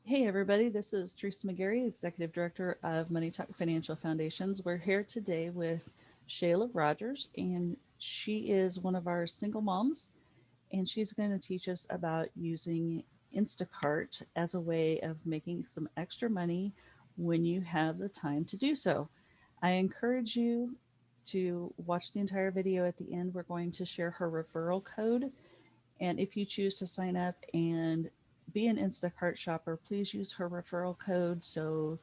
Hey everybody, this is Teresa McGarry, Executive Director of Money Talk Financial Foundations. We're here today with Shayla Rogers, and she is one of our single moms, and she's going to teach us about using Instacart as a way of making some extra money when you have the time to do so. I encourage you to watch the entire video. At the end, we're going to share her referral code, and if you choose to sign up and be an Instacart shopper, please use her referral code so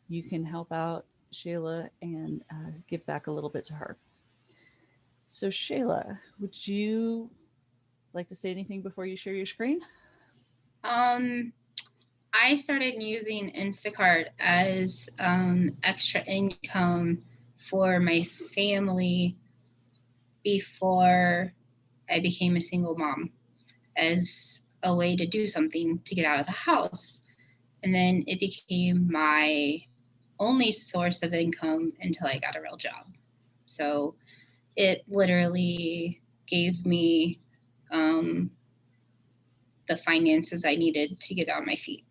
you can help out Shayla and give back a little bit to her. So, Shayla, would you like to say anything before you share your screen? Um, I started using Instacart as extra income for my family before I became a single mom, as a way to do something to get out of the house. And then it became my only source of income until I got a real job. So it literally gave me um, the finances I needed to get on my feet.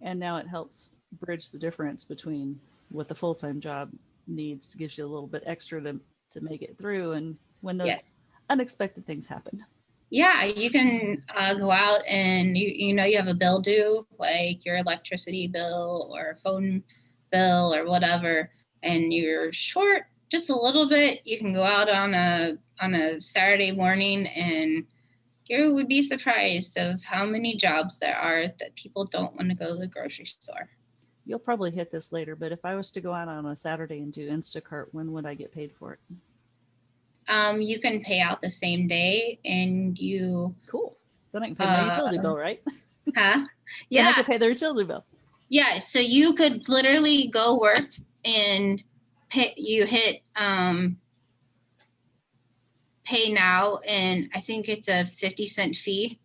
And now it helps bridge the difference between what the full time job needs, gives you a little bit extra to make it through, and when Yes. those unexpected things happen. Yeah, you can go out and you know you have a bill due, like your electricity bill or phone bill or whatever, and you're short just a little bit. You can go out on a Saturday morning, and you would be surprised of how many jobs there are that people don't want to go to the grocery store. You'll probably hit this later, but if I was to go out on a Saturday and do Instacart, when would I get paid for it? You can pay out the same day, and you Cool. Then I can pay my utility bill, right? huh? Then I Yeah, can pay their utility bill. yeah. So you could literally go work and you hit pay now, and I think it's a 50-cent fee,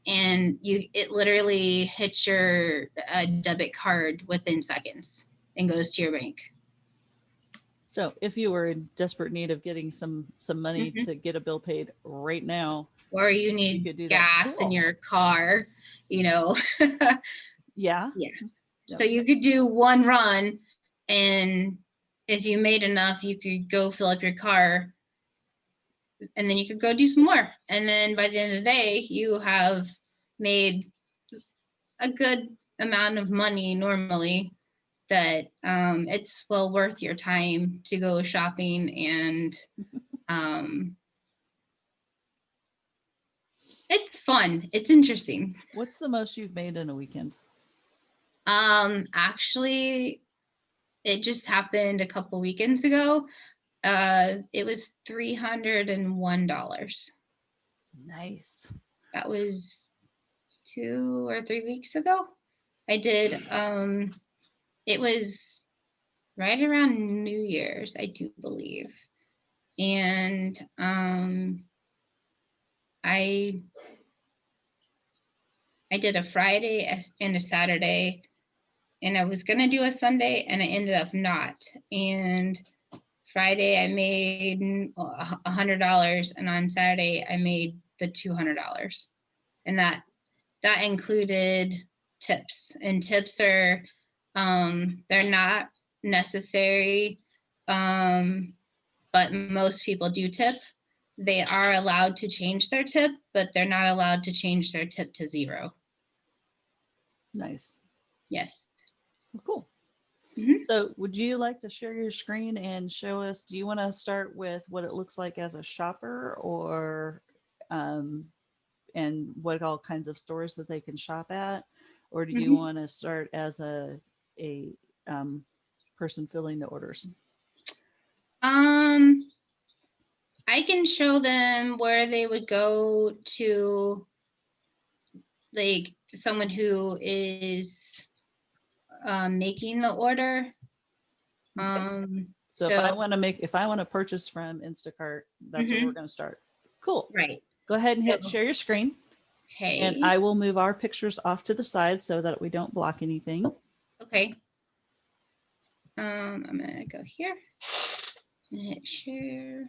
and it literally hits your debit card within seconds and goes to your bank. So if you were in desperate need of getting some money Mm-hmm. to get a bill paid right now, Or you you need could do that. gas in Cool. your car, you know. Yeah. Yeah. So Yep. you could do one run, and if you made enough, you could go fill up your car, and then you could go do some more. And then by the end of the day, you have made a good amount of money normally that it's well worth your time to go shopping, and um, it's fun. It's interesting. What's the most you've made in a weekend? Actually, it just happened a couple weekends ago. It was $301. Nice. That was 2 or 3 weeks ago. I did. It was right around New Year's, I do believe, and I I did a Friday and a Saturday, and I was gonna do a Sunday, and I ended up not. And Friday I made $100, and on Saturday I made the $200, and that included tips. And tips are they're not necessary, but most people do tip. They are allowed to change their tip, but they're not allowed to change their tip to 0. Nice. Yes. Well, cool. Mm-hmm. So would you like to share your screen and show us, do you want to start with what it looks like as a shopper, or um, and what all kinds of stores that they can shop at, or do you Mm-hmm. want to start as a person filling the orders? Um, I can show them where they would go to, like someone who is making the order. Okay. So So if I want to purchase from Instacart, that's where we're mm-hmm. going to start. Cool. Right. Go ahead and So hit share your screen, and okay. I will move our pictures off to the side so that we don't block anything. Okay. I'm gonna go here and hit share.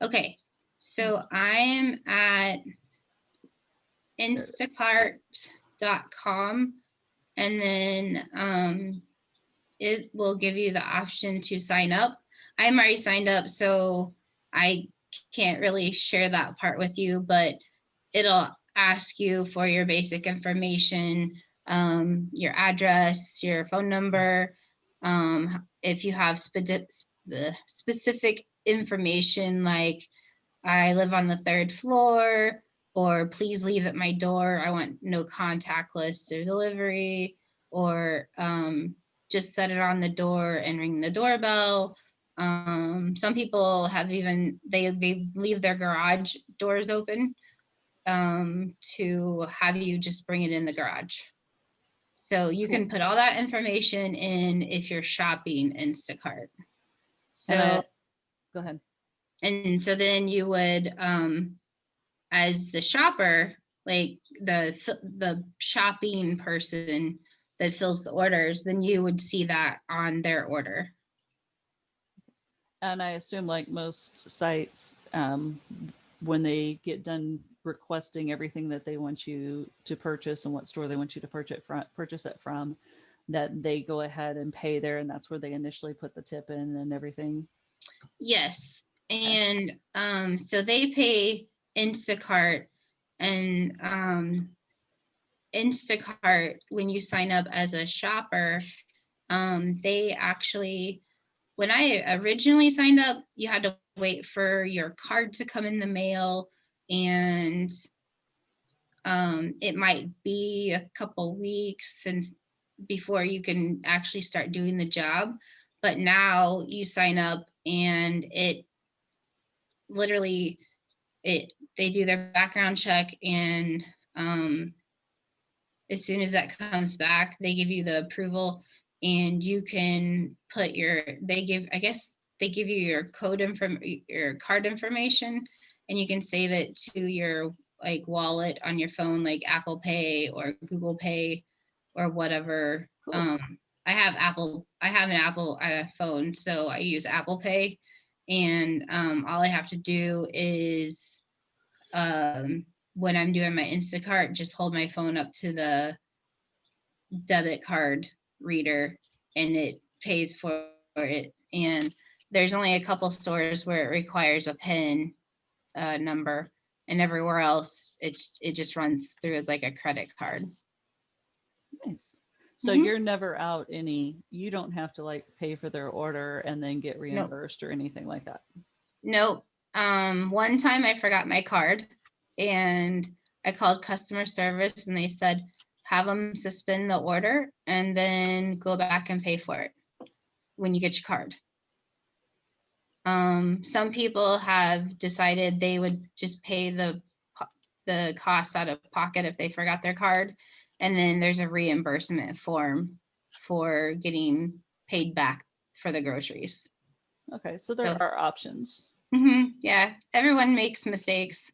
Okay. So I am at There it is. instacart.com and then it will give you the option to sign up. I'm already signed up, so I can't really share that part with you, but it'll ask you for your basic information, your address, your phone number, if you have specific information like I live on the 3rd floor, or please leave at my door. I want no contactless or delivery, or just set it on the door and ring the doorbell. Some people have even, they leave their garage doors open to have you just bring it in the garage. So you Cool. can put all that information in if you're shopping Instacart. And So, go ahead. and so then you would, as the shopper, like the shopping person that fills the orders, then you would see that on their order. And I assume, like most sites, when they get done requesting everything that they want you to purchase and what store they want you to purchase it from, that they go ahead and pay there, and that's where they initially put the tip in and everything. Yes. Okay. And so they pay Instacart, and Instacart, when you sign up as a shopper, they actually, when I originally signed up, you had to wait for your card to come in the mail, and it might be a couple weeks since before you can actually start doing the job. But now you sign up and it literally, they do their background check, and as soon as that comes back, they give you the approval, and you can put I guess they give you your your card information, and you can save it to your like wallet on your phone, like Apple Pay or Google Pay or whatever. Cool. I have an Apple phone, so I use Apple Pay, and all I have to do is when I'm doing my Instacart, just hold my phone up to the debit card reader, and it pays for it. And there's only a couple stores where it requires a PIN number, and everywhere else it just runs through as like a credit card. Nice. So Mm-hmm. you're never out any, you don't have to like pay for their order and then get Nope. reimbursed or anything like that. Nope. One time I forgot my card, and I called customer service, and they said, have them suspend the order and then go back and pay for it when you get your card. Some people have decided they would just pay the cost out of pocket if they forgot their card, and then there's a reimbursement form for getting paid back for the groceries. Okay, so there are options. Yeah, everyone makes mistakes.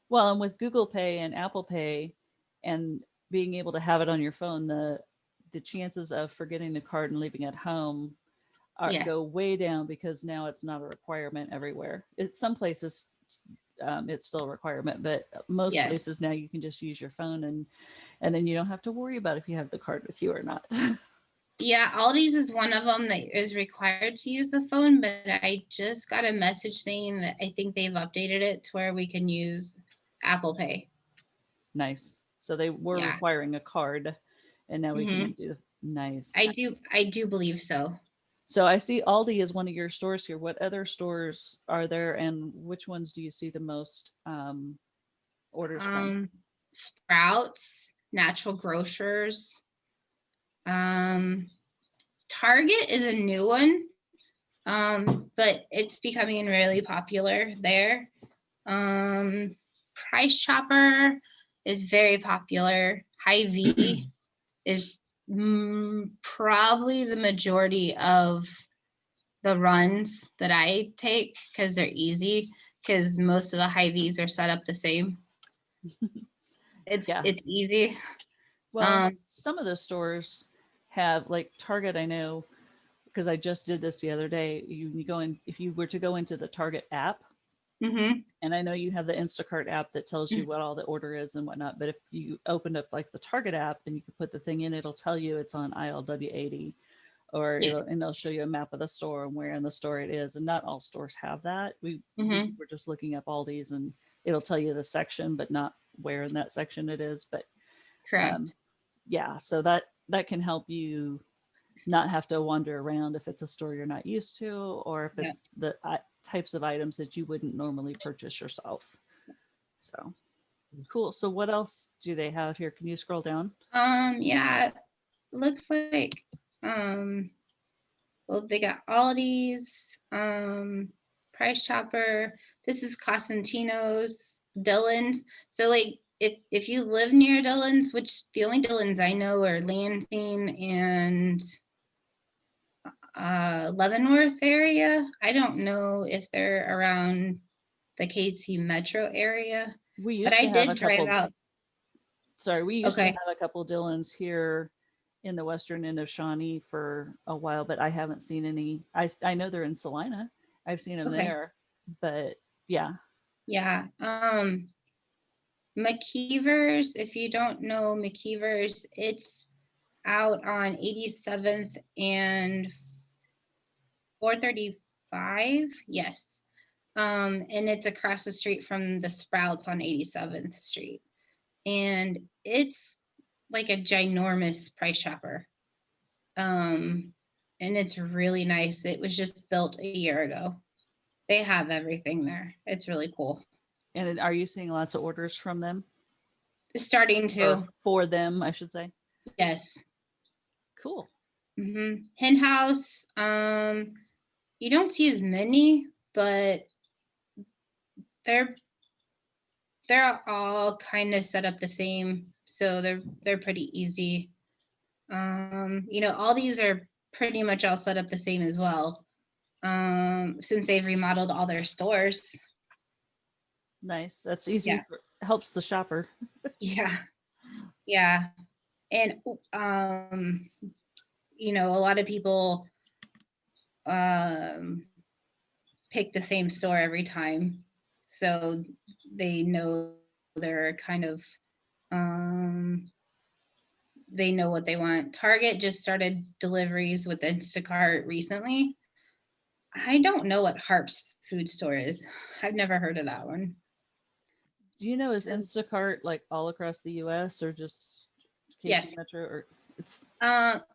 Well, and with Google Pay and Apple Pay and being able to have it on your phone, the chances of forgetting the card and leaving it home Yes. go way down, because now it's not a requirement everywhere. Some places it's still a requirement, but most Yes. places now you can just use your phone, and then you don't have to worry about if you have the card with you or not. Yeah, Aldi's is one of them that is required to use the phone, but I just got a message saying that I think they've updated it to where we can use Apple Pay. Nice. So they were requiring a card, and now we can do nice. I do believe so. So I see Aldi is one of your stores here. What other stores are there, and which ones do you see the most orders from? Sprouts, Natural Grocers. Target is a new one, but it's becoming really popular there. Price Chopper is very popular. Hy-Vee is probably the majority of the runs that I take, because they're easy, because most of the Hy-Vees are set up the same. It's easy. Well, some of the stores have, like Target, I know, because I just did this the other day. You go in, if you were to go into the Target app, Mm-hmm. And I know you have the Instacart app that tells you what all the order is and whatnot. But if you opened up like the Target app and you could put the thing in, it'll tell you it's on aisle W80, or Yeah. it'll show you a map of the store and where in the store it is. And not all stores have that. Mm-hmm. We're just looking up Aldi's and it'll tell you the section, but not where in that section it is. But um, Correct. yeah, so that can help you not have to wander around if it's a store you're not used to, or if Yeah. it's the types of items that you wouldn't normally purchase yourself. So cool. So what else do they have here? Can you scroll down? Yeah, looks like um well, they got Aldi's, Price Chopper. This is Cosentino's, Dillon's. So like if you live near Dillon's, which the only Dillon's I know are Lansing and Leavenworth area. I don't know if they're around the KC metro area, We but used I to have a did drive couple. out. Sorry, we used to Okay. have a couple Dillons here in the western end of Shawnee for a while, but I haven't seen any. I know they're in Salina. I've seen them Okay. there, but yeah. Yeah. McKeever's, if you don't know McKeever's, it's out on 87th and 435. Yes. And it's across the street from the Sprouts on 87th Street. And it's like a ginormous Price Chopper. And it's really nice. It was just built a year ago. They have everything there. It's really cool. And are you seeing lots of orders from them, It's starting or to. for them, I should say? Yes. Cool. Mm-hmm. Hen house. You don't see as many, but they're all kind of set up the same, so they're pretty easy. All these are pretty much all set up the same as well. Since they've remodeled all their stores. Nice. That's easy Yeah. for, helps the shopper. Yeah. Yeah. And a lot of people um pick the same store every time, so they know they're kind of they know what they want. Target just started deliveries with Instacart recently. I don't know what Harp's food store is. I've never heard of that one. Do you know, is Instacart like all across the US or just KC Yes. Metro, or it's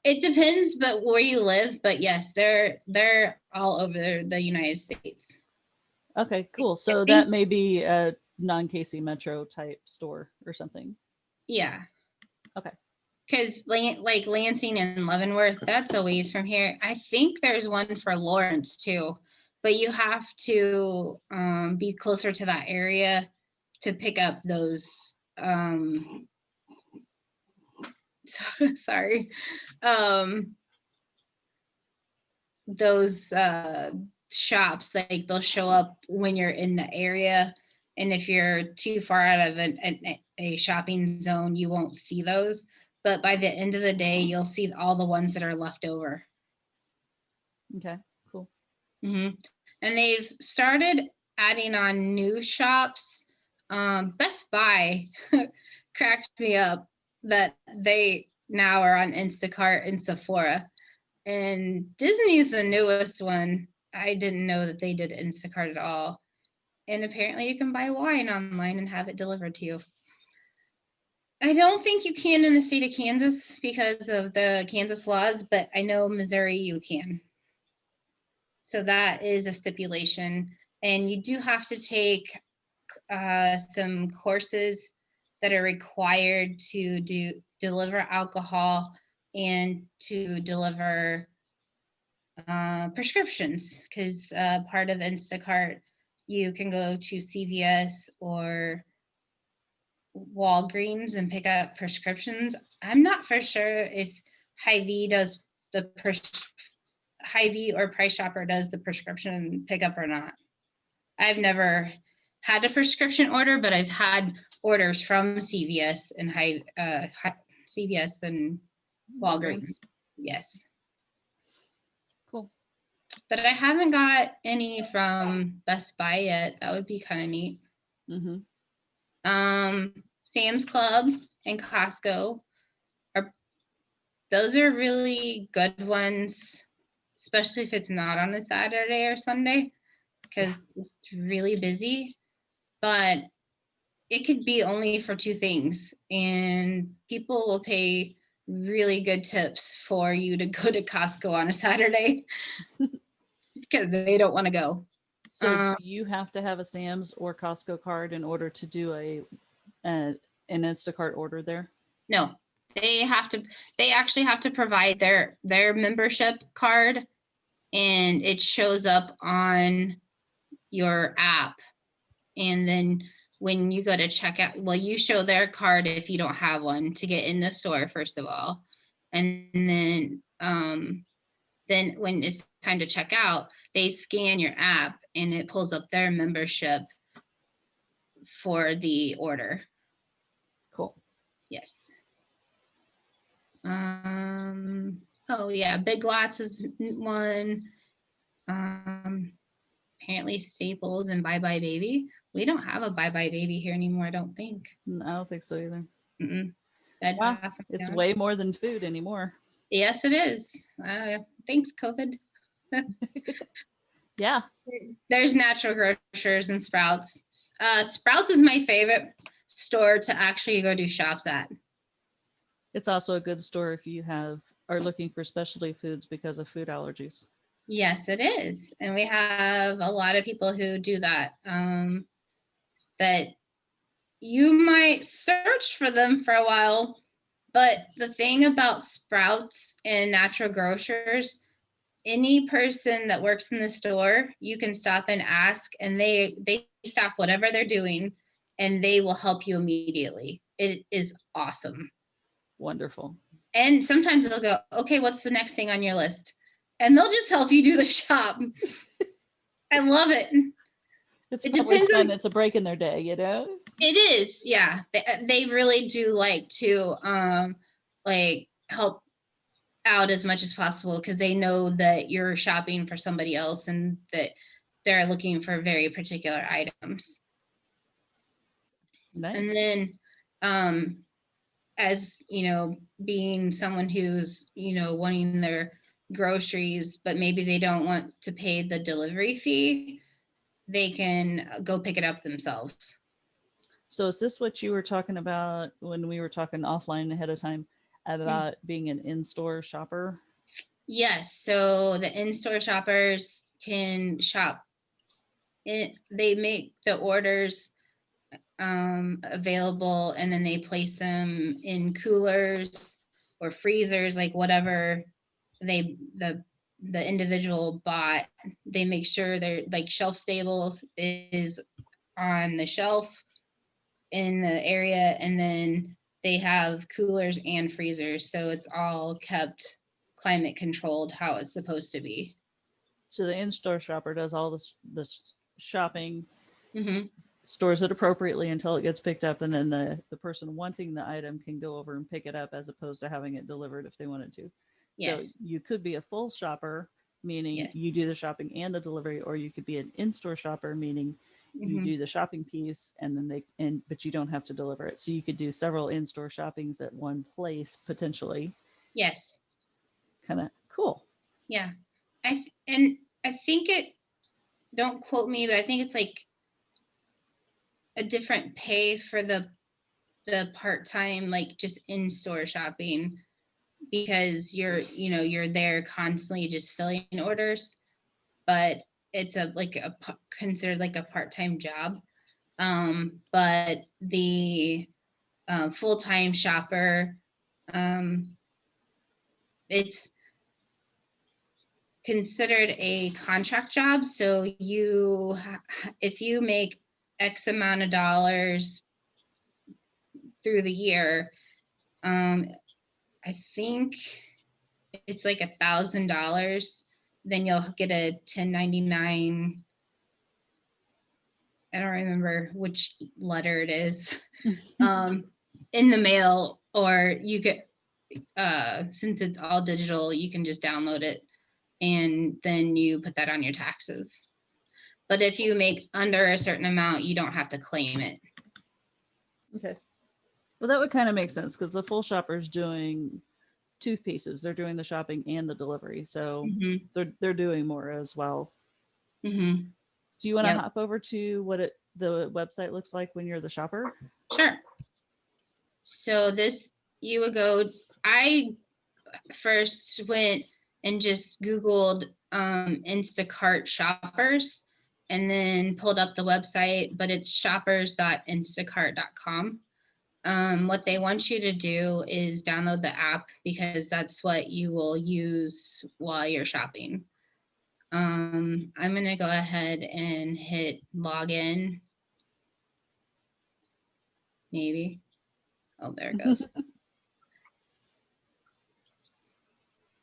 It depends, but where you live. But yes, they're all over the United States. okay, cool. I So that think, may be a non KC Metro type store or something. yeah. Okay. Because like Lansing and Leavenworth, that's a ways from here. I think there's one for Lawrence too, but you have to be closer to that area to pick up those. Sorry, those shops. Like they'll show up when you're in the area, and if you're too far out of a shopping zone, you won't see those. But by the end of the day, you'll see all the ones that are left over. Okay, cool. Mm-hmm. And they've started adding on new shops. Best Buy cracked me up that they now are on Instacart and Sephora. And Disney's the newest one. I didn't know that they did Instacart at all. And apparently you can buy wine online and have it delivered to you. I don't think you can in the state of Kansas because of the Kansas laws, but I know Missouri you can. So that is a stipulation. And you do have to take some courses that are required to deliver alcohol and to deliver prescriptions, because part of Instacart, you can go to CVS or Walgreens and pick up prescriptions. I'm not for sure if Hy-Vee does the Hy-Vee or Price Chopper does the prescription pickup or not. I've never had a prescription order, but I've had orders from CVS and CVS and Walgreens. Yes. Cool. But I haven't got any from Best Buy yet. That would be kind of neat. Mm-hmm. Sam's Club and Costco those are really good ones, especially if it's not on a Saturday or Sunday, because it's really busy. But it could be only for two things, and people will pay really good tips for you to go to Costco on a Saturday because they don't want to go. So do you have to have a Sam's or Costco card in order to do an Instacart order there? No, they have to. They actually have to provide their membership card, and it shows up on your app. And then when you go to checkout, well, you show their card if you don't have one to get in the store, first of all. And then when it's time to check out, they scan your app and it pulls up their membership for the order. Cool. Yes. Oh yeah, Big Lots is one. Apparently Staples and Bye Bye Baby. We don't have a Bye Bye Baby here anymore, I don't think. I don't think so either. Wow, it's way more than food anymore. Yes, it is. Thanks, COVID. Yeah. There's Natural Grocers and Sprouts. Sprouts is my favorite store to actually go do shops at. It's also a good store if you are looking for specialty foods because of food allergies. Yes, it is. And we have a lot of people who do that. That you might search for them for a while, but the thing about Sprouts and Natural Grocers, any person that works in the store, you can stop and ask, and they stop whatever they're doing and they will help you immediately. It is awesome. Wonderful. And sometimes they'll go, okay, what's the next thing on your list? And they'll just help you do the shop. I love it. It depends fun. It's a break in their day, you know? It is, yeah. They really do like to like help out as much as possible because they know that you're shopping for somebody else and that they're looking for very particular items. Nice. And then as you know, being someone who's, you know, wanting their groceries, but maybe they don't want to pay the delivery fee, they can go pick it up themselves. So is this what you were talking about when we were talking offline ahead of time about being an in-store shopper? Yes. So the in-store shoppers can shop. They make the orders available, and then they place them in coolers or freezers, like whatever the individual bought. They make sure they're like shelf stable is on the shelf in the area, and then they have coolers and freezers, so it's all kept climate controlled how it's supposed to be. So the in-store shopper does all this shopping, stores it appropriately until it gets picked up, and then the person wanting the item can go over and pick it up as opposed to having it delivered if they wanted to. Yes. So you could be a full shopper, meaning you do the shopping and the delivery, or you could be an in-store shopper, meaning you do the shopping piece and then but you don't have to deliver it. So you could do several in-store shoppings at one place potentially. Yes. Kind of cool. Yeah. I think it, don't quote me, but I think it's like a different pay for the part-time, like just in-store shopping, because you're there constantly just filling orders, but it's considered like a part-time job. But the full-time shopper, it's considered a contract job. So if you make X amount of dollars through the year, I think it's like $1,000, then you'll get a 1099. I don't remember which letter it is in the mail, or you get since it's all digital, you can just download it and then you put that on your taxes. But if you make under a certain amount, you don't have to claim it. Okay. Well, that would kind of make sense because the full shopper's doing toothpieces. They're doing the shopping and the delivery. So they're doing more as well. Mm-hmm. Do you want to hop over to what the website looks like when you're the shopper? Sure. So this, you would go, I first went and just Googled InstaCart shoppers and then pulled up the website, but it's shoppers.instacart.com. What they want you to do is download the app because that's what you will use while you're shopping. I'm going to go ahead and hit login. Maybe. Oh, there it goes.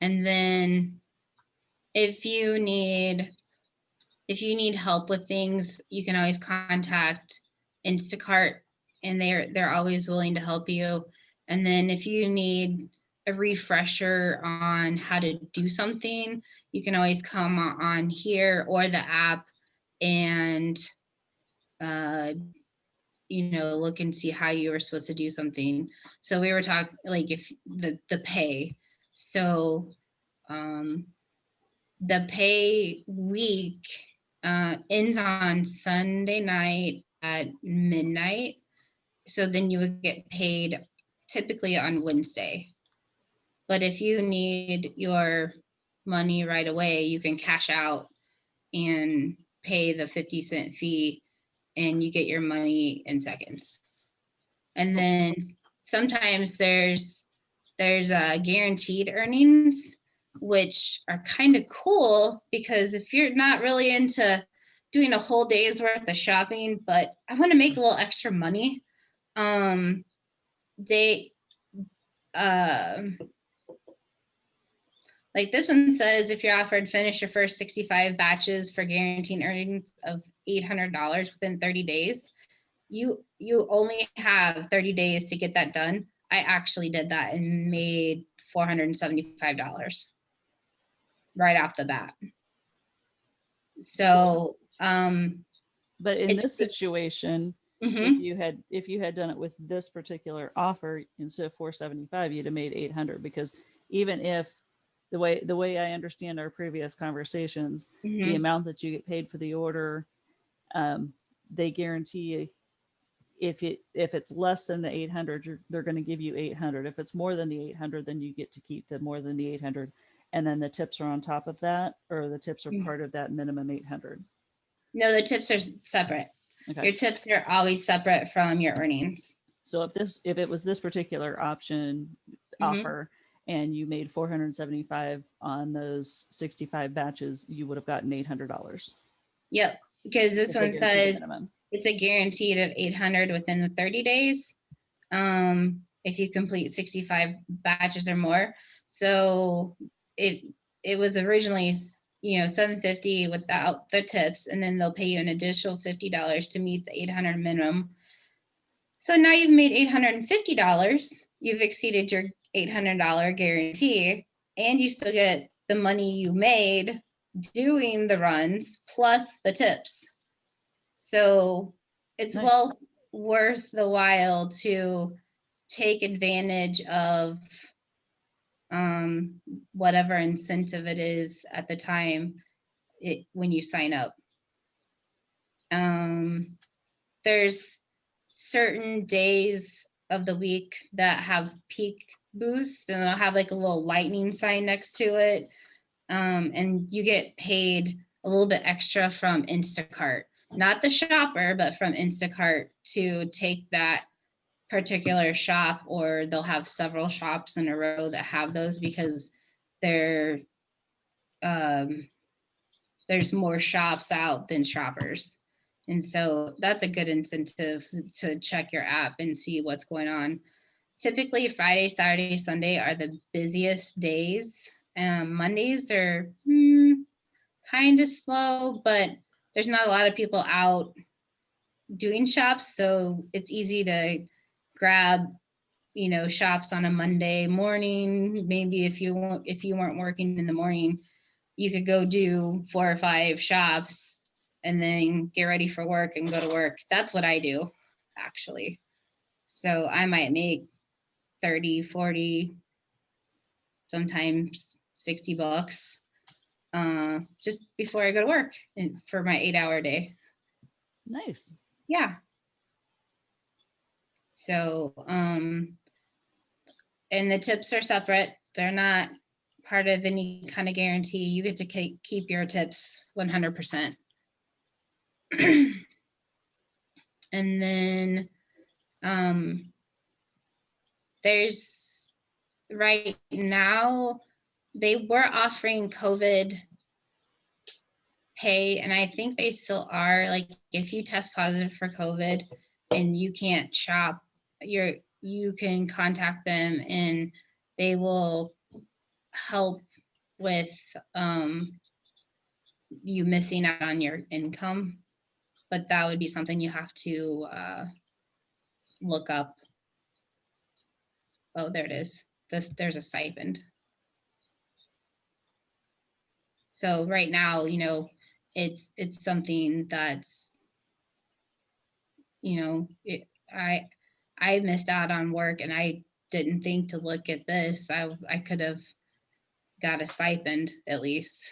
And then if you need help with things, you can always contact InstaCart, and they're always willing to help you. And then if you need a refresher on how to do something, you can always come on here or the app and look and see how you were supposed to do something. So we were talking like if the pay. So the pay week ends on Sunday night at midnight. So then you would get paid typically on Wednesday. But if you need your money right away, you can cash out and pay the 50-cent fee and you get your money in seconds. And then sometimes there's guaranteed earnings, which are kind of cool because if you're not really into doing a whole day's worth of shopping, but I want to make a little extra money, they like this one says, if you're offered finish your first 65 batches for guaranteed earnings of $800 within 30 days, you only have 30 days to get that done. I actually did that and made $475 right off the bat. So, but in this situation, if you had done it with this particular offer instead of 475, you'd have made 800, because even if the way I understand our previous conversations, the amount that you get paid for the order, they guarantee if it's less than the 800, they're going to give you 800. If it's more than the 800, then you get to keep the more than the 800, and then the tips are on top of that, or the tips are part of that minimum 800. No, the tips are separate. Okay. Your tips are always separate from your earnings. So if it was this particular option offer and you made 475 on those 65 batches, you would have gotten $800. Yep, because this one says it's a guaranteed of 800 within the 30 days. If you complete 65 batches or more. So it was originally $750 without the tips, and then they'll pay you an additional $50 to meet the 800 minimum. So now you've made $850. You've exceeded your $800 guarantee, and you still get the money you made doing the runs plus the tips. So it's nice. Well worth the while to take advantage of whatever incentive it is at the time when you sign up. There's certain days of the week that have peak boosts, and they'll have like a little lightning sign next to it. And you get paid a little bit extra from InstaCart, not the shopper, but from InstaCart to take that particular shop, or they'll have several shops in a row that have those because there's more shops out than shoppers. And so that's a good incentive to check your app and see what's going on. Typically Friday, Saturday, Sunday are the busiest days. Mondays are kind of slow, but there's not a lot of people out doing shops. So it's easy to grab, shops on a Monday morning. Maybe if you weren't working in the morning, you could go do 4 or 5 shops and then get ready for work and go to work. That's what I do, actually. So I might make 30, 40, sometimes $60 just before I go to work and for my 8-hour day. Nice. Yeah. So, and the tips are separate. They're not part of any kind of guarantee. You get to keep your tips 100%. And then there's right now, they were offering COVID pay, and I think they still are. Like if you test positive for COVID and you can't shop, you can contact them and they will help with you missing out on your income. But that would be something you have to look up. Oh, there it is. There's a stipend. So right now, it's something that's, I missed out on work and I didn't think to look at this. I could have got a stipend at least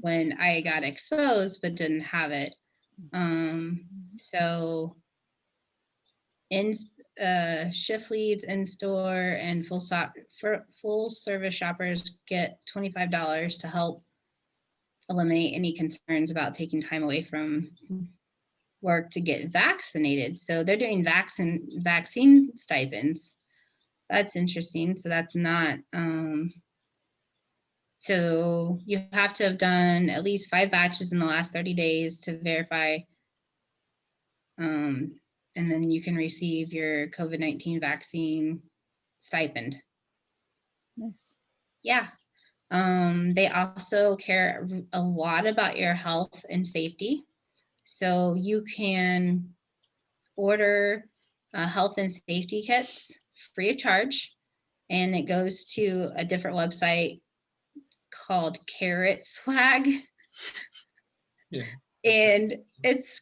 when I got exposed, but didn't have it. So in shift leads in store and full service shoppers get $25 to help eliminate any concerns about taking time away from work to get vaccinated. So they're doing vaccine stipends. That's interesting. So that's not, so you have to have done at least 5 batches in the last 30 days to verify. And then you can receive your COVID-19 vaccine stipend. Nice. Yeah. They also care a lot about your health and safety. So you can order health and safety kits free of charge. And it goes to a different website called Carrot Swag. Yeah. And it's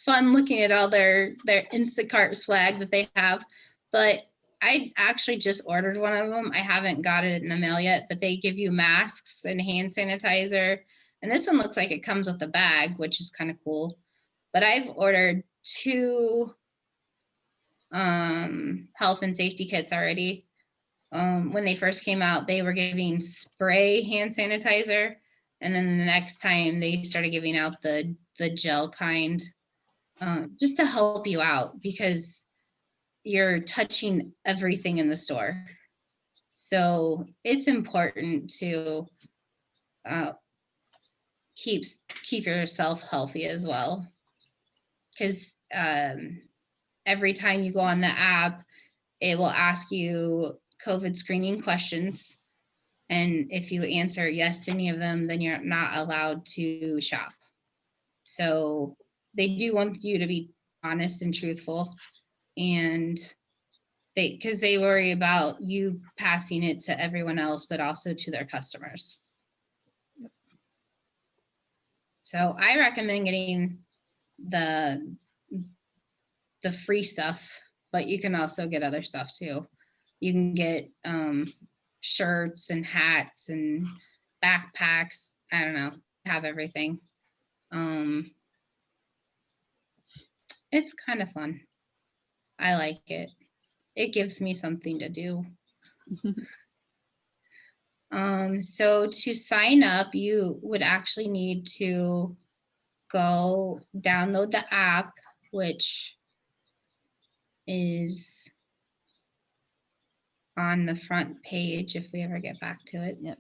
fun looking at all their Instacart swag that they have. But I actually just ordered one of them. I haven't got it in the mail yet, but they give you masks and hand sanitizer. And this one looks like it comes with a bag, which is kind of cool. But I've ordered 2 health and safety kits already. When they first came out, they were giving spray hand sanitizer. And then the next time they started giving out the gel kind, just to help you out because you're touching everything in the store. So it's important to keep yourself healthy as well. Because every time you go on the app, it will ask you COVID screening questions. And if you answer yes to any of them, then you're not allowed to shop. So they do want you to be honest and truthful. And because they worry about you passing it to everyone else, but also to their customers. So I recommend getting the free stuff, but you can also get other stuff too. You can get shirts and hats and backpacks. I don't know, have everything. It's kind of fun. I like it. It gives me something to do. So to sign up, you would actually need to go download the app, which is on the front page if we ever get back to it. Yep.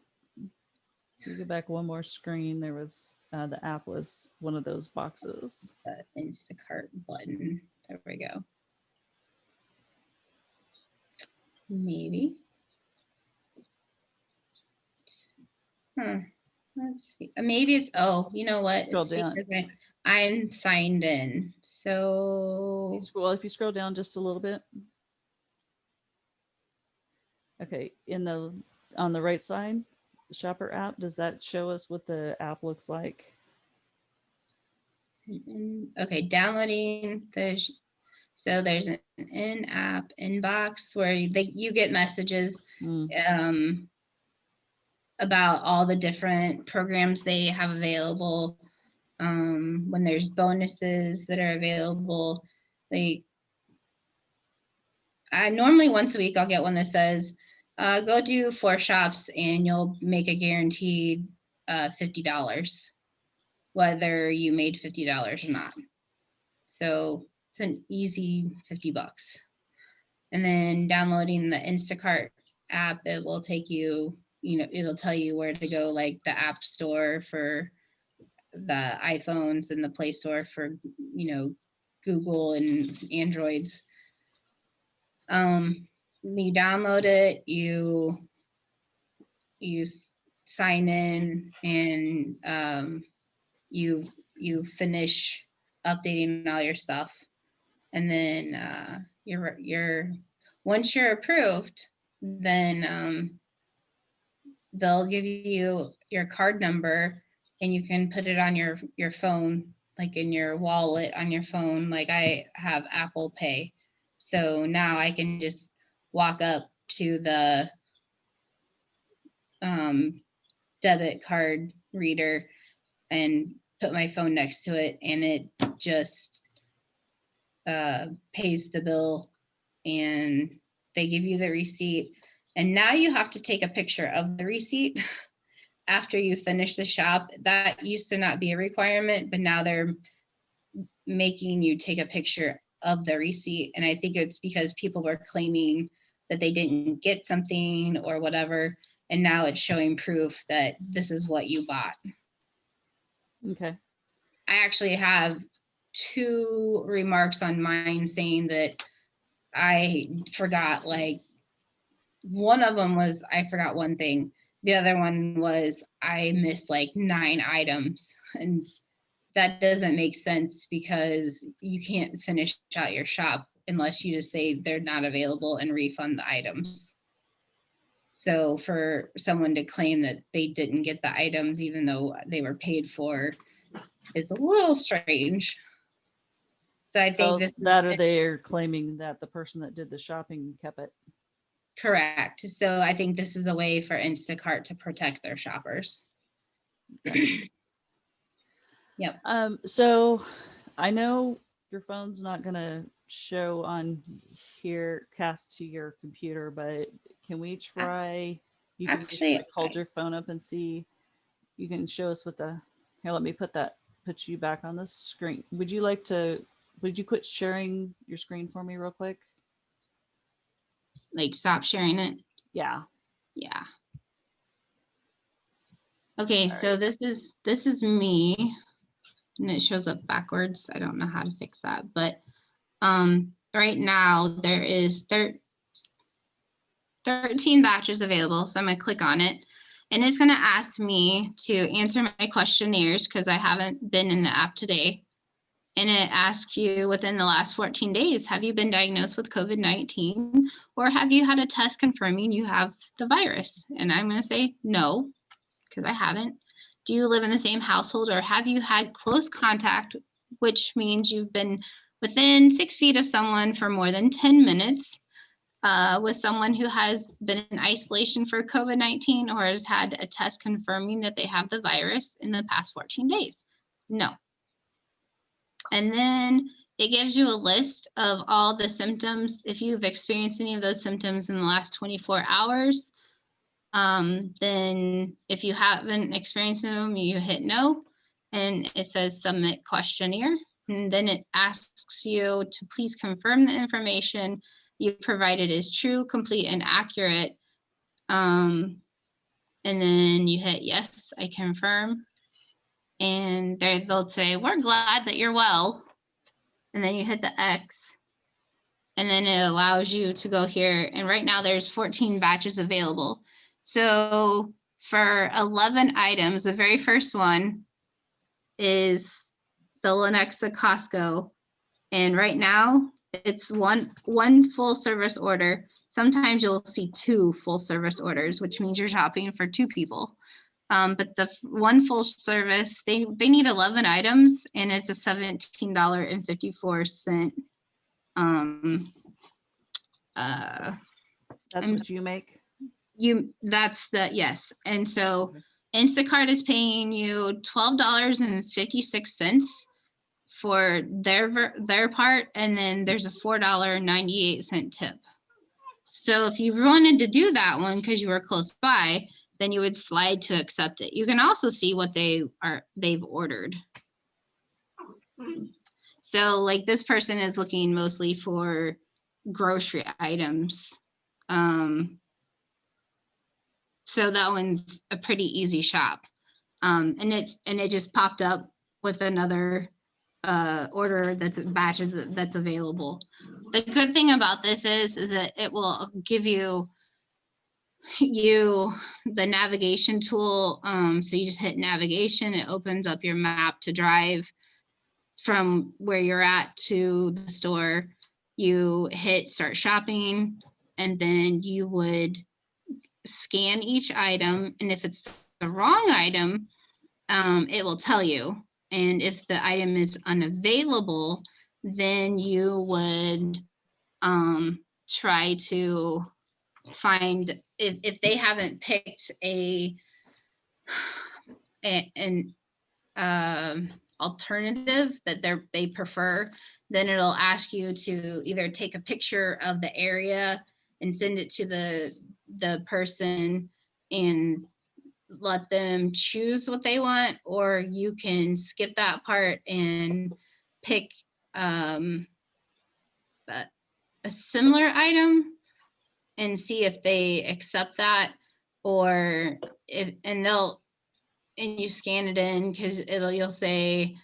If you go back one more screen, there was the app was one of those boxes. The Instacart button. There we go. Maybe. Let's see. Maybe it's, oh, you know what? Scroll It's down. because I'm signed in. So Well, if you scroll down just a little bit. Okay, in the on the right side, shopper app, does that show us what the app looks like? Okay, downloading so there's an in-app inbox where you get messages about all the different programs they have available. When there's bonuses that are available, I normally once a week I'll get one that says, go do 4 shops and you'll make a guaranteed $50, whether you made $50 or not. So it's an easy $50. And then downloading the Instacart app, it will take you, it'll tell you where to go, like the App Store for the iPhones and the Play Store for, Google and Androids. You download it, you sign in, and you finish updating all your stuff, and then you're once you're approved, then they'll give you your card number, and you can put it on your phone, like in your wallet on your phone. Like I have Apple Pay, so now I can just walk up to the debit card reader and put my phone next to it, and it just pays the bill, and they give you the receipt. And now you have to take a picture of the receipt after you finish the shop. That used to not be a requirement, but now they're making you take a picture of the receipt. And I think it's because people were claiming that they didn't get something or whatever. And now it's showing proof that this is what you bought. Okay. I actually have 2 remarks on mine saying that I forgot, like one of them was I forgot one thing. The other one was I missed like 9 items, and that doesn't make sense because you can't finish out your shop unless you just say they're not available and refund the items. So for someone to claim that they didn't get the items even though they were paid for is a little strange. So I think or they're claiming that the person that did the shopping kept it. Correct. So I think this is a way for Instacart to protect their shoppers. Okay. Yep. So I know your phone's not gonna show on here, cast to your computer, but can we try? You can actually just like hold your phone up and see. You can show us what the. Here, let me put you back on the screen. Would you quit sharing your screen for me real quick? Like stop sharing it? Yeah. Yeah. Okay, so this is me, and it shows up backwards. I don't know how to fix that, but right now there is 13 batches available. So I'm gonna click on it, and it's gonna ask me to answer my questionnaires because I haven't been in the app today. And it asks you within the last 14 days, have you been diagnosed with COVID-19 or have you had a test confirming you have the virus? And I'm going to say no, because I haven't. Do you live in the same household or have you had close contact, which means you've been within 6 feet of someone for more than 10 minutes with someone who has been in isolation for COVID-19 or has had a test confirming that they have the virus in the past 14 days? No. And then it gives you a list of all the symptoms. If you've experienced any of those symptoms in the last 24 hours, then if you haven't experienced them, you hit no, and it says submit questionnaire. And then it asks you to please confirm the information you provided is true, complete, and accurate. And then you hit yes, I confirm. And they'll say, we're glad that you're well. And then you hit the X, and then it allows you to go here. And right now there's 14 batches available. So for 11 items, the very first one is the Lenexa Costco. And right now it's one full service order, sometimes you'll see 2 full service orders, which means you're shopping for 2 people. But the one full service, they need 11 items, and it's a $17.54. That's what you make? Yes. And so Instacart is paying you $12.56 for their part, and then there's a $4.98 tip. So if you wanted to do that one because you were close by, then you would slide to accept it. You can also see what they've ordered. So like this person is looking mostly for grocery items. So that one's a pretty easy shop. And it just popped up with another order that's batches that's available. The good thing about this is that it will give you the navigation tool. So you just hit navigation, it opens up your map to drive from where you're at to the store. You hit start shopping, and then you would scan each item, and if it's the wrong item, it will tell you. And if the item is unavailable, then you would try to find, if they haven't picked an alternative that they prefer, then it'll ask you to either take a picture of the area and send it to the person and let them choose what they want, or you can skip that part and pick a similar item and see if they accept that, or and you scan it in, because you'll say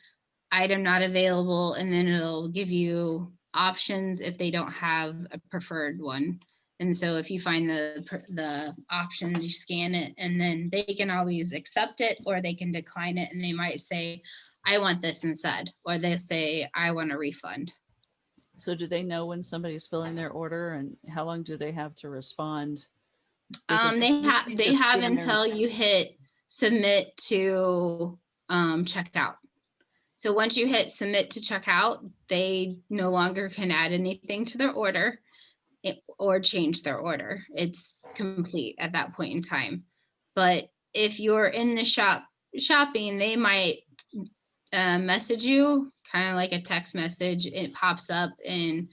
item not available, and then it'll give you options if they don't have a preferred one. And so if you find the options, you scan it, and then they can always accept it or they can decline it, and they might say, I want this instead, or they say, I want a refund. So do they know when somebody's filling their order, and how long do they have to respond? They have until you hit submit to checkout. So once you hit submit to checkout, they no longer can add anything to their order or change their order. It's complete at that point in time. But if you're in the shopping, they might message you, kind of like a text message. It pops up, and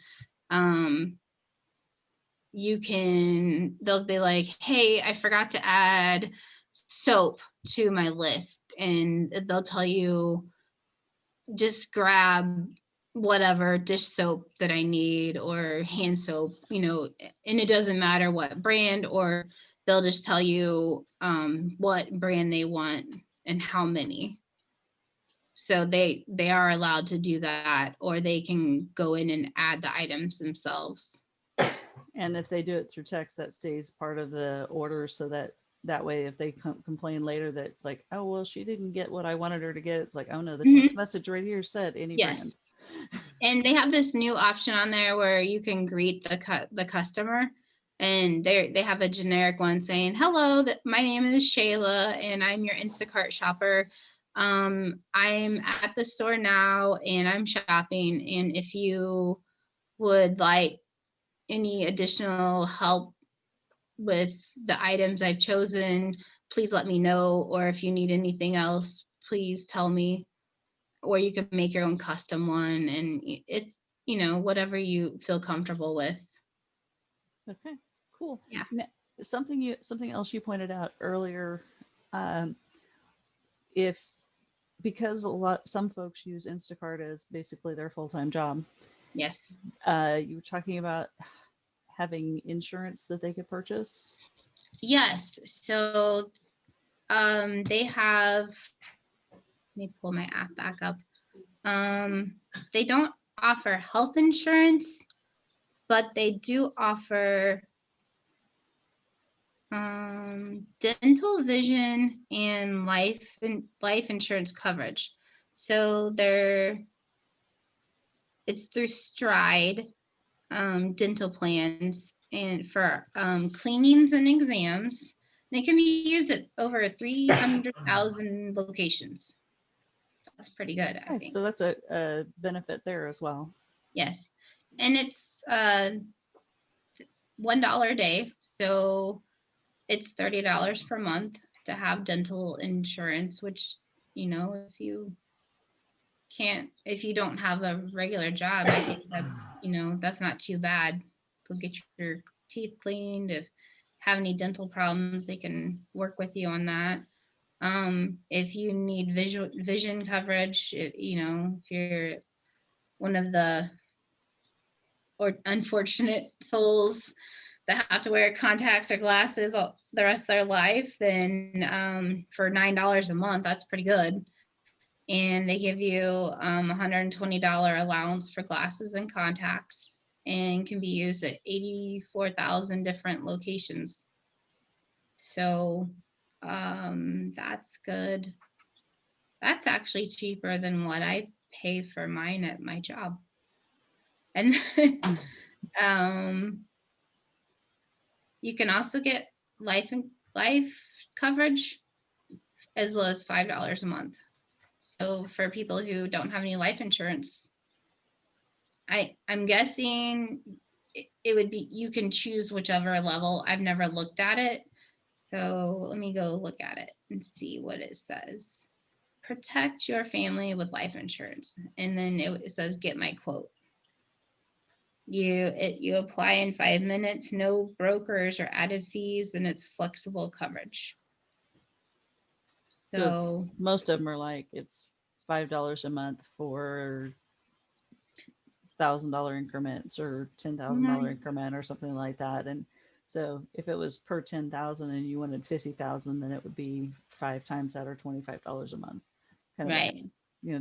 they'll be like, hey, I forgot to add soap to my list. And they'll tell you, just grab whatever dish soap that I need, or hand soap, and it doesn't matter what brand, or they'll just tell you what brand they want and how many. So they are allowed to do that, or they can go in and add the items themselves. And if they do it through text, that stays part of the order, so that way if they complain later that it's like, oh, well, she didn't get what I wanted her to get, it's like, oh no, the text message right here said any brand. And they have this new option on there where you can greet the customer, and they have a generic one saying, hello, my name is Shayla and I'm your Instacart shopper. I'm at the store now and I'm shopping, and if you would like any additional help with the items I've chosen, please let me know, or if you need anything else, please tell me. Or you can make your own custom one, and it's, whatever you feel comfortable with. Okay, cool. Yeah. Now, something else you pointed out earlier, because some folks use Instacart as basically their full-time job. Yes. You were talking about having insurance that they could purchase. Yes. So they have, let me pull my app back up. They don't offer health insurance, but they do offer dental, vision, and life insurance coverage. So it's through Stride dental plans, and for cleanings and exams. And it can be used at over 300,000 locations. That's pretty good, I Nice. think. So that's a benefit there as well. Yes. And it's $1 a day. So it's $30 per month to have dental insurance, which, if you don't have a regular job, I think that's not too bad. Go get your teeth cleaned. If have any dental problems, they can work with you on that. If you need vision coverage, if you're one of the unfortunate souls that have to wear contacts or glasses the rest of their life, then for $9 a month, that's pretty good. And they give you $120 allowance for glasses and contacts, and can be used at 84,000 different locations. So that's good. That's actually cheaper than what I pay for mine at my job. And you can also get life coverage as low as $5 a month. So for people who don't have any life insurance, I'm guessing it would be, you can choose whichever level. I've never looked at it. So let me go look at it and see what it says. Protect your family with life insurance. And then it says, get my quote. You apply in 5 minutes, no brokers or added fees, and it's flexible coverage. So most of them are like, it's $5 a month for $1,000 increments or $10,000 increment or something like that. And so if it was per 10,000 and you wanted 50,000, then it would be 5 times that, or $25 a month. Kind of right.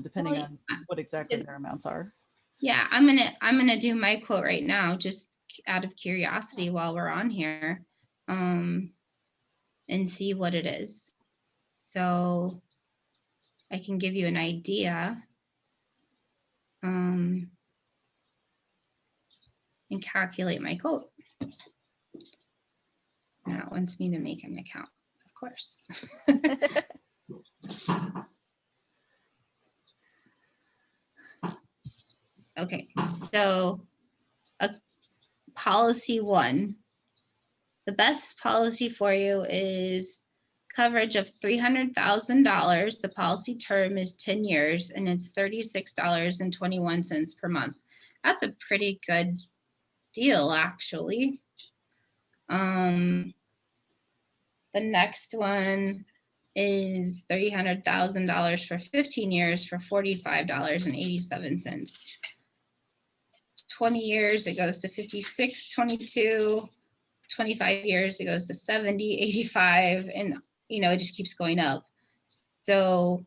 Depending on what exactly their amounts are. Yeah, I'm gonna do my quote right now, just out of curiosity while we're on here, and see what it is. So I can give you an idea, and calculate my quote. Now it wants me to make an account, of course. Okay, so policy 1. The best policy for you is coverage of $300,000. The policy term is 10 years, and it's $36.21 per month. That's a pretty good deal, actually. The next one is $300,000 for 15 years for $45.87. 20 years, it goes to $56.22. 25 years, it goes to 70, 85, and it just keeps going up. So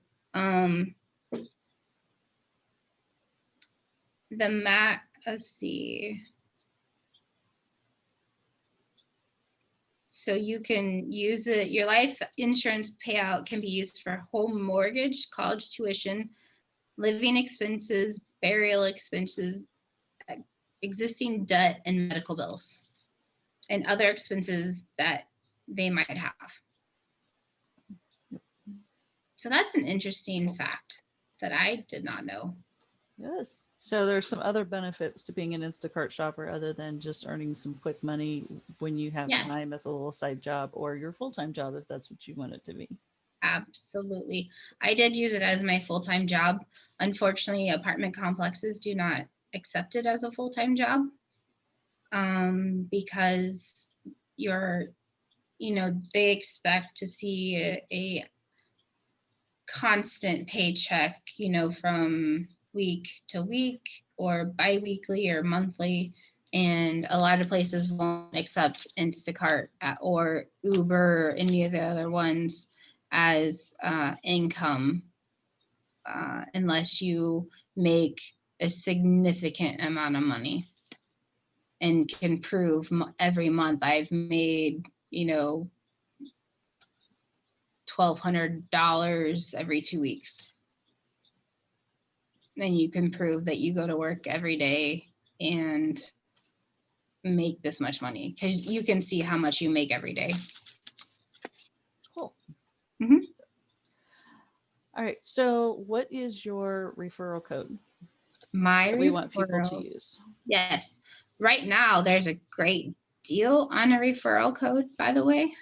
let's see. So you can use it, your life insurance payout can be used for home mortgage, college tuition, living expenses, burial expenses, existing debt, and medical bills, and other expenses that they might have. So that's an interesting fact that I did not know. Yes. So there's some other benefits to being an Instacart shopper other than just earning some quick money when you have time as a little side job, or your full-time job if that's what you want it to be. Absolutely. I did use it as my full-time job. Unfortunately, apartment complexes do not accept it as a full-time job, because they expect to see a constant paycheck, from week to week or bi-weekly or monthly. And a lot of places won't accept Instacart or Uber or any of the other ones as income unless you make a significant amount of money and can prove every month I've made, $1,200 every 2 weeks. Then you can prove that you go to work every day and make this much money, because you can see how much you make every day. Cool. Mhm. All right. So what is your referral code My that we want people to referral, use? yes. Right now, there's a great deal on a referral code, by the way.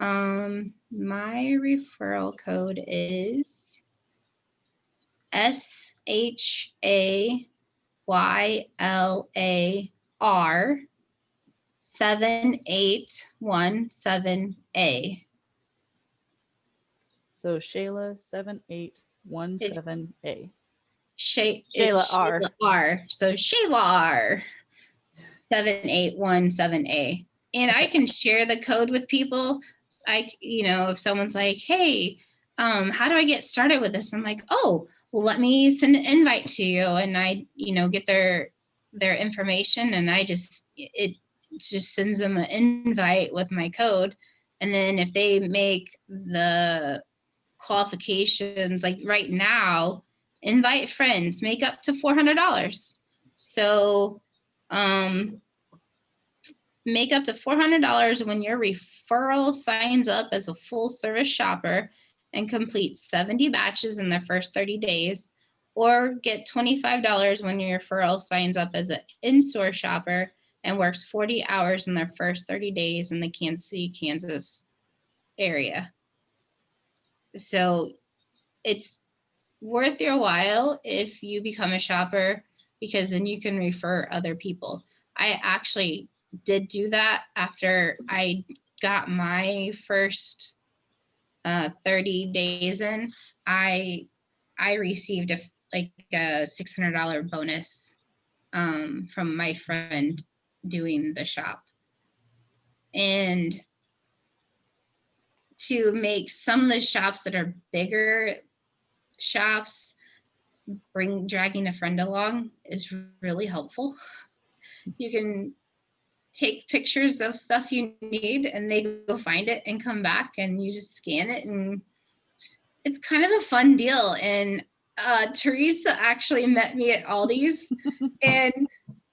My referral code is SHAYLAR 7817A. So Shayla 7817A. It's Shayla R. Shayla R. So Shayla R 7817A. And I can share the code with people. If someone's like, hey, how do I get started with this? I'm like, oh, well, let me send an invite to you. And I, get their information, and it just sends them an invite with my code. And then if they make the qualifications, like right now, invite friends, make up to $400. So make up to $400 when your referral signs up as a full service shopper and completes 70 batches in their first 30 days, or get $25 when your referral signs up as an in-store shopper and works 40 hours in their first 30 days in the Kansas City, Kansas area. So it's worth your while if you become a shopper, because then you can refer other people. I actually did do that after I got my first 30 days in. I received a $600 bonus from my friend doing the shop. And to make some of the shops that are bigger shops, dragging a friend along is really helpful. You can take pictures of stuff you need, and they go find it and come back, and you just scan it, and it's kind of a fun deal. And Teresa actually met me at Aldi's, and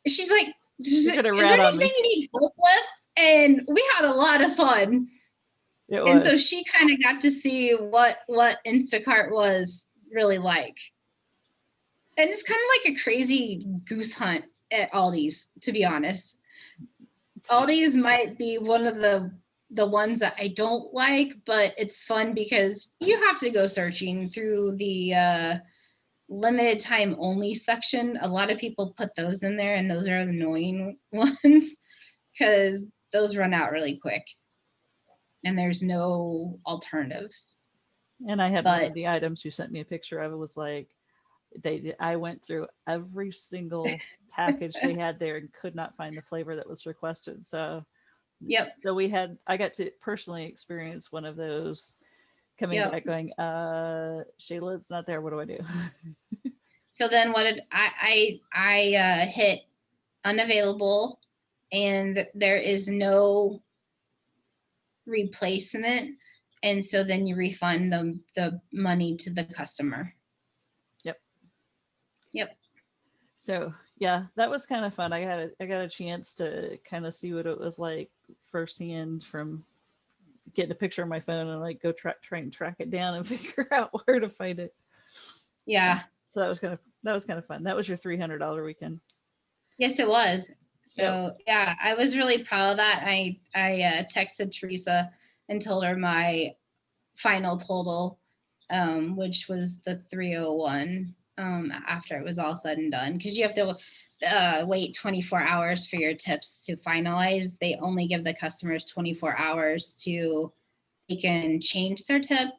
she's like, is there anything you need help with? And we had a lot of fun. And so she kind of got to see what Instacart was really like. And it's kind of like a crazy goose hunt at Aldi's, to be honest. Aldi's might be one of the ones that I don't like, but it's fun because you have to go searching through the limited time only section. A lot of people put those in there, and those are annoying ones because those run out really quick and there's no alternatives. And I had one of the items you sent me a picture of. It was like, I went through every single package they had there and could not find the flavor that was requested. So yep. So I got to personally experience one of those coming back going, Shayla, it's not there. What do I do? So then what did I hit unavailable, and there is no replacement. And so then you refund the money to the customer. Yep. So yeah, that was kind of fun. I got a chance to kind of see what it was like firsthand from getting a picture on my phone and like go try and track it down and figure out where to find it. Yeah. So that was kind of fun. That was your $300 weekend. Yes, it was. So yeah, I was really proud of that. I texted Teresa and told her my final total, which was the 301 after it was all said and done, because you have to wait 24 hours for your tips to finalize. They only give the customers 24 hours to, they can change their tip,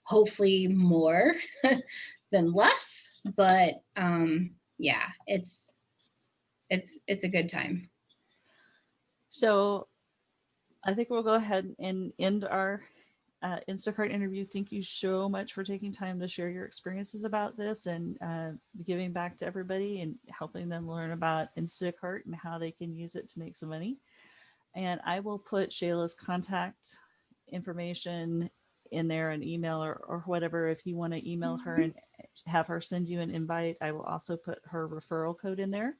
hopefully more than less, but yeah, it's a good time. So I think we'll go ahead and end our Instacart interview. Thank you so much for taking time to share your experiences about this and giving back to everybody and helping them learn about Instacart and how they can use it to make some money. And I will put Shayla's contact information in there, an email or whatever. If you want to email her and have her send you an invite, I will also put her referral code in there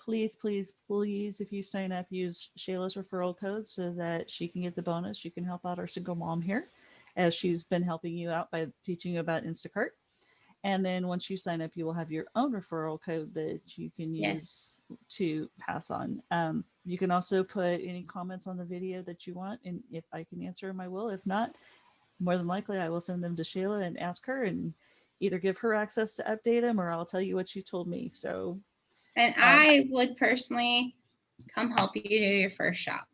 please, please, please, if you sign up, use Shayla's referral code so that she can get the bonus. You can help out our single mom here, as she's been helping you out by teaching you about Instacart. And then once you sign up, you will have your own referral code that you can Yes. use to pass on. You can also put any comments on the video that you want, and if I can answer them, I will. If not, more than likely, I will send them to Shayla and ask her, and either give her access to update them, or I'll tell you what she told me. So, And I would personally come help you do your first shop.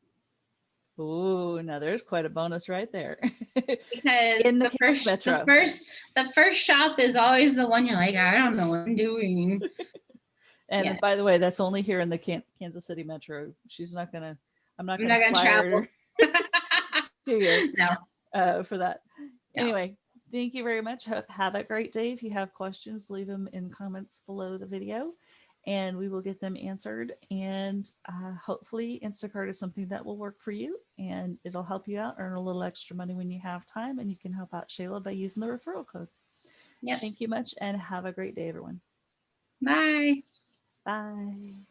oh, now there's quite a bonus right there. Because In the the Kansas Metro. first shop is always the one you're like, I don't know what I'm doing. And Yeah. by the way, that's only here in the Kansas City Metro. She's not gonna. I'm not I'm gonna not gonna fly travel. her to you No. for that. No. Anyway, thank you very much. Have a great day. If you have questions, leave them in comments below the video, and we will get them answered. And hopefully, Instacart is something that will work for you, and it'll help you out, earn a little extra money when you have time, and you can help out Shayla by using the referral code. Yep. Thank you much, and have a great day, everyone. Bye. Bye.